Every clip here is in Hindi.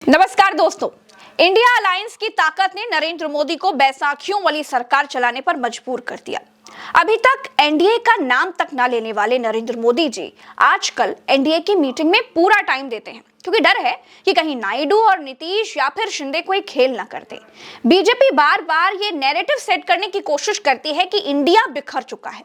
नमस्कार दोस्तों। इंडिया अलायंस की ताकत ने नरेंद्र मोदी को बैसाखियों वाली सरकार चलाने पर मजबूर कर दिया। अभी तक एनडीए का नाम तक ना लेने वाले नरेंद्र मोदी जी आजकल एनडीए की मीटिंग में पूरा टाइम देते हैं, क्योंकि डर है कि कहीं नायडू और नीतीश या फिर शिंदे कोई खेल ना कर दे। बीजेपी बार बार ये नैरेटिव सेट करने की कोशिश करती है कि इंडिया बिखर चुका है।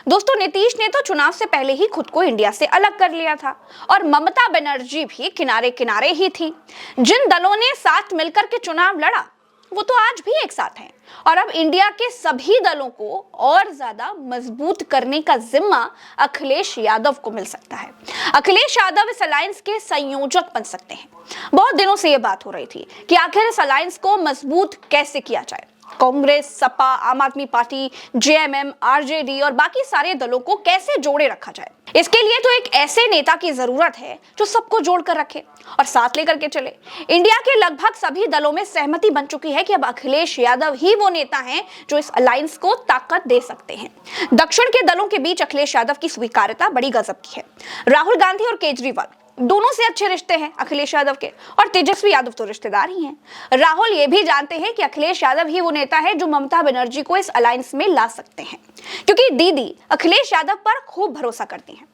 दोस्तों, नीतीश ने तो चुनाव से पहले ही खुद को इंडिया से अलग कर लिया था और ममता बनर्जी भी किनारे किनारे ही थी। जिन दलों ने साथ मिलकर के चुनाव लड़ा वो तो आज भी एक साथ हैं और अब इंडिया के सभी दलों को और ज्यादा मजबूत करने का जिम्मा अखिलेश यादव को मिल सकता है। अखिलेश यादव इस अलायंस के संयोजक बन सकते हैं। बहुत दिनों से ये बात हो रही थी कि आखिर इस अलायंस को मजबूत कैसे किया जाए। कांग्रेस, सपा, आम आदमी पार्टी, जेएमएम, आरजेडी और बाकी सारे दलों को कैसे जोड़े रखा जाए। इसके लिए तो एक ऐसे नेता की जरूरत है जो सबको जोड़कर रखे और साथ लेकर के चले। इंडिया के लगभग सभी दलों में सहमति बन चुकी है कि अब अखिलेश यादव ही वो नेता हैं जो इस अलायंस को ताकत दे सकते हैं। दक्षिण के दलों के बीच अखिलेश यादव की स्वीकार्यता बड़ी गजब की है। राहुल गांधी और केजरीवाल दोनों से अच्छे रिश्ते हैं अखिलेश यादव के, और तेजस्वी यादव तो रिश्तेदार ही हैं। राहुल ये भी जानते हैं कि अखिलेश यादव ही वो नेता है जो ममता बनर्जी को इस अलायंस में ला सकते हैं, क्योंकि दीदी अखिलेश यादव पर खूब भरोसा करती हैं।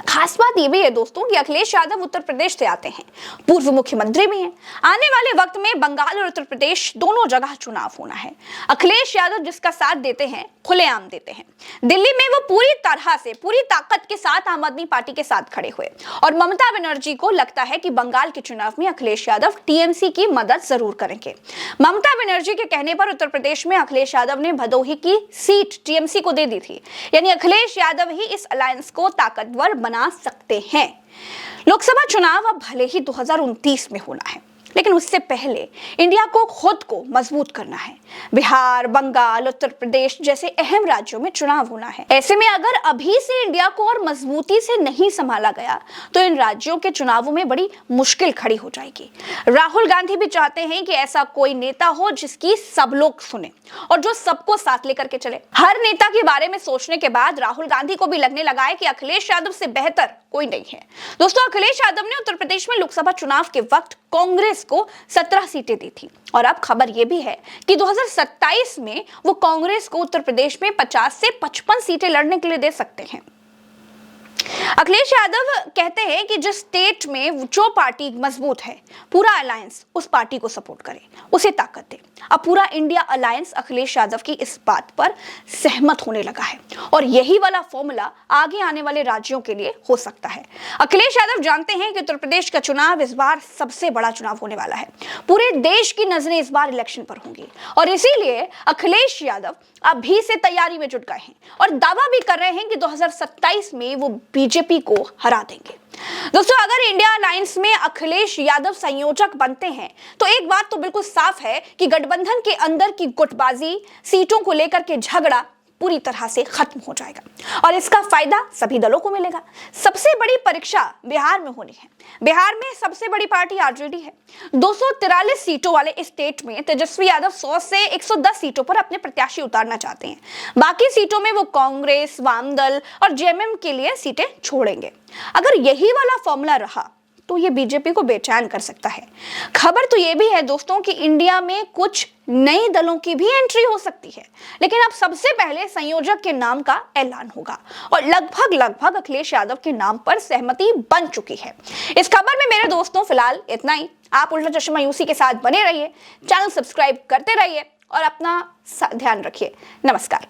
खास बात ये भी है दोस्तों कि अखिलेश यादव उत्तर प्रदेश से आते हैं, पूर्व मुख्यमंत्री भी हैं। आने वाले वक्त में बंगाल और उत्तर प्रदेश दोनों जगह चुनाव होना है। अखिलेश यादव जिसका साथ देते हैं खुलेआम देते हैं। दिल्ली में वो पूरी तरह से पूरी ताकत के साथ आम आदमी पार्टी के साथ खड़े हुए और ममता बनर्जी को लगता है कि बंगाल के चुनाव में अखिलेश यादव टीएमसी की मदद जरूर करेंगे। ममता बनर्जी के कहने पर उत्तर प्रदेश में अखिलेश यादव ने भदोही की सीट टीएमसी को दे दी थी, यानी अखिलेश यादव ही इस अलायंस को ताकतवर बना सकते हैं। लोकसभा चुनाव अब भले ही 2029 में होना है, लेकिन उससे पहले इंडिया को खुद को मजबूत करना है। बिहार, बंगाल, उत्तर प्रदेश जैसे अहम राज्यों में चुनाव होना है। ऐसे में अगर अभी से इंडिया को और मजबूती से नहीं संभाला गया तो इन राज्यों के चुनावों में बड़ी मुश्किल खड़ी हो जाएगी। राहुल गांधी भी चाहते हैं कि ऐसा कोई नेता हो जिसकी सब लोग सुने और जो सबको साथ लेकर के चले। हर नेता के बारे में सोचने के बाद राहुल गांधी को भी लगने लगा है कि अखिलेश यादव से बेहतर कोई नहीं है। दोस्तों, अखिलेश यादव ने उत्तर प्रदेश में लोकसभा चुनाव के वक्त कांग्रेस को 17 सीटें दी थी और अब खबर यह भी है कि 2027 में वो कांग्रेस को उत्तर प्रदेश में 50 से 55 सीटें लड़ने के लिए दे सकते हैं। अखिलेश यादव कहते हैं कि जिस स्टेट में जो पार्टी मजबूत है पूरा अलायंस उस पार्टी को सपोर्ट करे, उसे ताकत दे। अब पूरा इंडिया अलायंस अखिलेश यादव की इस बात पर सहमत होने लगा है और यही वाला फॉर्मूला आगे आने वाले राज्यों के लिए हो सकता है। अखिलेश यादव जानते हैं कि उत्तर प्रदेश का चुनाव इस बार सबसे बड़ा चुनाव होने वाला है। पूरे देश की नजरें इस बार इलेक्शन पर होंगी और इसीलिए अखिलेश यादव अभी से तैयारी में जुट गए हैं और दावा भी कर रहे हैं कि 2027 में वो बीजेपी को हरा देंगे। दोस्तों, अगर इंडिया अलायंस में अखिलेश यादव संयोजक बनते हैं तो एक बात तो बिल्कुल साफ है कि गठबंधन के अंदर की गुटबाजी, सीटों को लेकर के झगड़ा पूरी तरह से खत्म हो जाएगा और इसका फायदा सभी दलों को मिलेगा। सबसे बड़ी परीक्षा बिहार में होनी है। बिहार में सबसे बड़ी पार्टी आरजेडी है। 243 सीटों वाले इस स्टेट में तेजस्वी यादव 100 से 110 सीटों पर अपने प्रत्याशी उतारना चाहते हैं। बाकी सीटों में वो कांग्रेस, वामदल और जेएमएम के लिए सीटें छोड़ेंगे। अगर यही वाला फॉर्मूला रहा तो ये बीजेपी को बेचैन कर सकता है। खबर तो ये भी है दोस्तों कि इंडिया में कुछ नए दलों की भी एंट्री हो सकती है, लेकिन अब सबसे पहले संयोजक के नाम का ऐलान होगा और लगभग अखिलेश यादव के नाम पर सहमति बन चुकी है। इस खबर में मेरे दोस्तों फिलहाल इतना ही। आप उल्टा चश्मा यूसी के साथ बने रहिए, चैनल सब्सक्राइब करते रहिए और अपना ध्यान रखिए। नमस्कार।